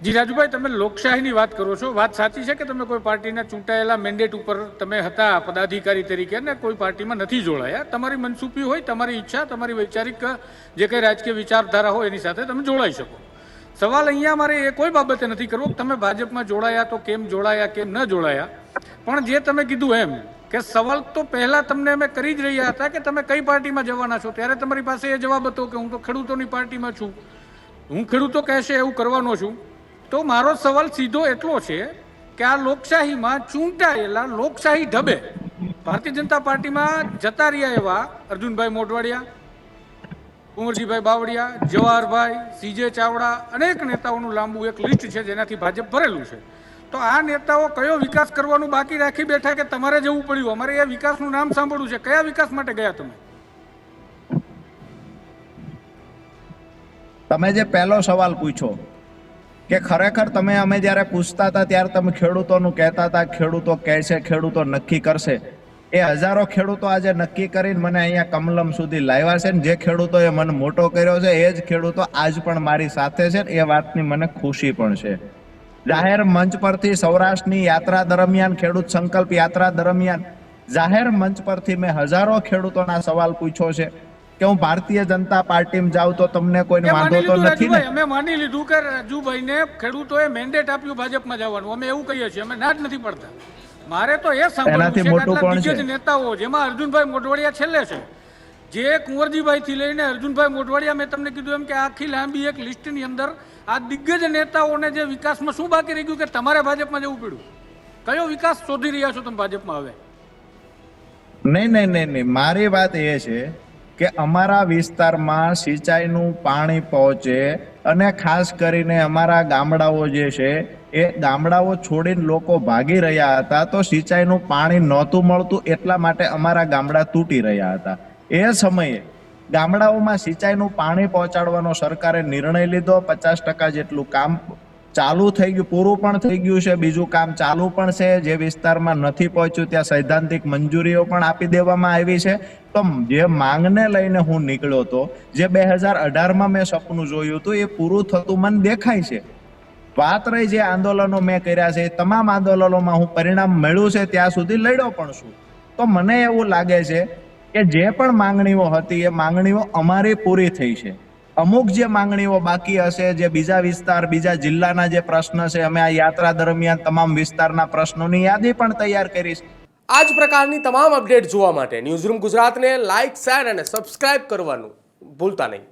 જી રાજુભાઈ, તમે લોકશાહીની વાત કરો છો. વાત સાચી છે કે તમે કોઈ પાર્ટીના ચૂંટાયેલા મેન્ડેટ ઉપર તમે હતા પદાધિકારી તરીકે ને કોઈ પાર્ટીમાં નથી જોડાયા. તમારી મનસુપી હોય, તમારી ઈચ્છા, તમારી વૈચારિક જે કંઈ રાજકીય વિચારધારા હોય એની સાથે તમે જોડાઈ શકો. સવાલ અહીંયા મારે એ કોઈ બાબતે નથી કરવો કે તમે ભાજપમાં જોડાયા તો કેમ જોડાયા, કેમ ન જોડાયા. પણ જે તમે કીધું એમ કે સવાલ તો પહેલાં તમને અમે કરી જ રહ્યા હતા કે તમે કઈ પાર્ટીમાં જવાના છો, ત્યારે તમારી પાસે એ જવાબ હતો કે હું તો ખેડૂતોની પાર્ટીમાં છું, હું ખેડૂતો કહેશે એવું કરવાનો છું. તો મારો સવાલ સીધો એટલો છે કે આ લોકશાહીમાં ચૂંટાયેલા લોકશાહી ઢબે ભારતીય જનતા પાર્ટીમાં જતા રહ્યા એવા અર્જુનભાઈ મોઢવાડિયા, કુંવરજીભાઈ બાવળિયા, જવાહરભાઈ, સીજે ચાવડા, અનેક નેતાઓનું લાંબુ એક લિસ્ટ છે જેનાથી ભાજપ ભરેલું છે. તો આ નેતાઓ કયો વિકાસ કરવાનું બાકી રાખી બેઠા કે તમારે જવું પડ્યું? અમારે એ વિકાસનું નામ સાંભળવું છે. કયા વિકાસ માટે ગયા તમે? તમે જે પહેલો સવાલ પૂછ્યો કે ખરેખર તમે અમે જ્યારે પૂછતા હતા ત્યારે તમે ખેડૂતોનું કહેતા હતા, ખેડૂતો કહેશે, ખેડૂતો નક્કી કરશે. એ હજારો ખેડૂતો આજે નક્કી કરીને મને અહીંયા કમલમ સુધી લાવ્યા છે ને જે ખેડૂતોએ મને મોટો કર્યો છે એ જ ખેડૂતો આજ પણ મારી સાથે છે. એ વાતની મને ખુશી પણ છે. જાહેર મંચ પરથી સૌરાષ્ટ્રની યાત્રા દરમિયાન, ખેડૂત સંકલ્પ યાત્રા દરમિયાન જાહેર મંચ પરથી મેં હજારો ખેડૂતોના સવાલ પૂછ્યો છે કે હું ભારતીય જનતા પાર્ટીમાં જાઉં તો તમને કોઈને વાંધો તો નથી ને? અમે માની લીધું કે રાજુભાઈને ખેડૂતોએ મેન્ડેટ આપ્યું ભાજપમાં જવાનું. અમે એવું કહીએ છીએ, અમે ના જ નથી પડતા. મારે તો એ સાંભળવું છે કે નેતાઓ જેમાં અર્જુનભાઈ મોઢવાડિયા છેલ્લે છે, જે કુંવરજીભાઈ થી લઈને અર્જુનભાઈ મોઢવાડિયા, મેં તમને કીધું એમ કે આખી લાંબી એક લિસ્ટની અંદર આ દિગ્ગજ નેતાઓને જે વિકાસમાં શું બાકી રહી ગયું કે તમારે ભાજપમાં જવું પડ્યું? કયો વિકાસ શોધી રહ્યા છો તમે ભાજપમાં હવે? નહીં, મારી વાત એ છે કે અમારા વિસ્તારમાં સિંચાઈનું પાણી પહોંચે અને ખાસ કરીને અમારા ગામડાઓ જે છે એ ગામડાઓ છોડીને લોકો ભાગી રહ્યા હતા તો સિંચાઈનું પાણી નહોતું મળતું, એટલા માટે અમારા ગામડા તૂટી રહ્યા હતા. એ સમયે ગામડાઓમાં સિંચાઈનું પાણી પહોંચાડવાનો સરકારે નિર્ણય લીધો. 50% જેટલું કામ ચાલુ થઈ ગયું, પૂરું પણ થઈ ગયું છે, બીજું કામ ચાલુ પણ છે. જે વિસ્તારમાં નથી પહોંચ્યું ત્યાં સૈદ્ધાંતિક મંજૂરીઓ પણ આપી દેવામાં આવી છે. તો જે માંગને લઈને હું નીકળ્યો હતો, જે 2018માં મેં સપનું જોયું હતું, એ પૂરું થતું મને દેખાય છે. વાત રહી જે આંદોલનો મેં કર્યા છે, તમામ આંદોલનોમાં હું પરિણામ મળ્યું છે ત્યાં સુધી લડ્યો પણ છું. તો મને એવું લાગે છે કે જે પણ માંગણીઓ હતી એ માંગણીઓ અમારી પૂરી થઈ છે. અમુક જે માંગણીઓ બાકી હશે, જે બીજા વિસ્તાર, બીજા જિલ્લાના જે પ્રશ્ન છે, અમે આ યાત્રા દરમિયાન તમામ વિસ્તારના પ્રશ્નોની યાદી પણ તૈયાર કરી છે. આ જ પ્રકારની તમામ અપડેટ જોવા માટે ન્યૂઝરૂમ ગુજરાતને લાઇક, શેર અને સબસ્ક્રાઇબ કરવાનું ભૂલતા નહીં.